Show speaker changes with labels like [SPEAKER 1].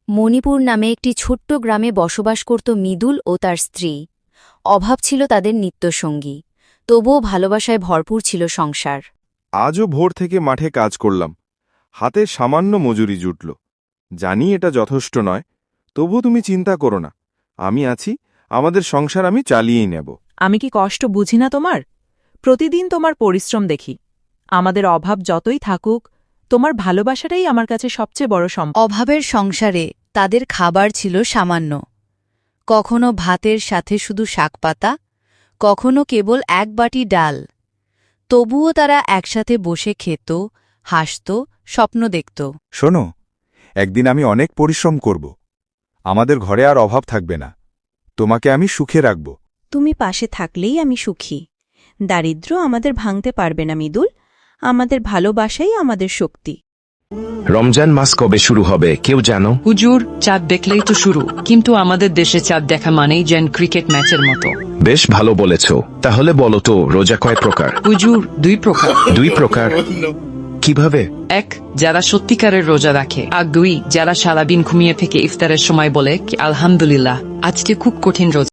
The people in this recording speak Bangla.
[SPEAKER 1] মণিপুর নামে একটি ছোট্ট গ্রামে বসবাস করত মৃদুল ও তার স্ত্রী। অভাব ছিল তাদের নিত্যসঙ্গী, তবুও ভালোবাসায় ভরপুর ছিল সংসার।
[SPEAKER 2] আজও ভোর থেকে মাঠে কাজ করলাম, হাতে সামান্য মজুরি জুটল। জানি এটা যথেষ্ট নয়, তবু তুমি চিন্তা করো না, আমি আছি, আমাদের সংসার আমি চালিয়েই নেব।
[SPEAKER 3] আমি কি কষ্ট বুঝি না তোমার? প্রতিদিন তোমার পরিশ্রম দেখি। আমাদের অভাব যতই থাকুক, তোমার ভালোবাসাটাই আমার কাছে সবচেয়ে বড় সম্পদ।
[SPEAKER 1] অভাবের সংসারে তাদের খাবার ছিল সামান্য, কখনো ভাতের সাথে শুধু শাকপাতা, কখনো কেবল এক বাটি ডাল। তবুও তারা একসাথে বসে খেত, হাসত, স্বপ্ন দেখত।
[SPEAKER 4] শোনো, একদিন আমি অনেক পরিশ্রম করব, আমাদের ঘরে আর অভাব থাকবে না, তোমাকে আমি সুখে রাখব।
[SPEAKER 5] তুমি পাশে থাকলেই আমি সুখী। দারিদ্র্য আমাদের ভাঙতে পারবে না মৃদুল, আমাদের ভালোবাসাই আমাদের শক্তি।
[SPEAKER 6] রমজান মাস কবে শুরু হবে কেউ জানো?
[SPEAKER 7] হুজুর, চাঁদ দেখলেই তো শুরু, কিন্তু আমাদের দেশে চাঁদ দেখা মানেই যেন ক্রিকেট ম্যাচের মতো।
[SPEAKER 6] বেশ ভালো বলেছ, তাহলে বলো তো রোজা কয় প্রকার?
[SPEAKER 7] হুজুর, 2 প্রকার।
[SPEAKER 6] 2 প্রকার? কিভাবে?
[SPEAKER 7] 1, যারা সত্যিকারের রোজা রাখে, আর 2, যারা সারাদিন ঘুমিয়ে থেকে ইফতারের সময় বলে আলহামদুলিল্লাহ, আজকে খুব কঠিন রোজা।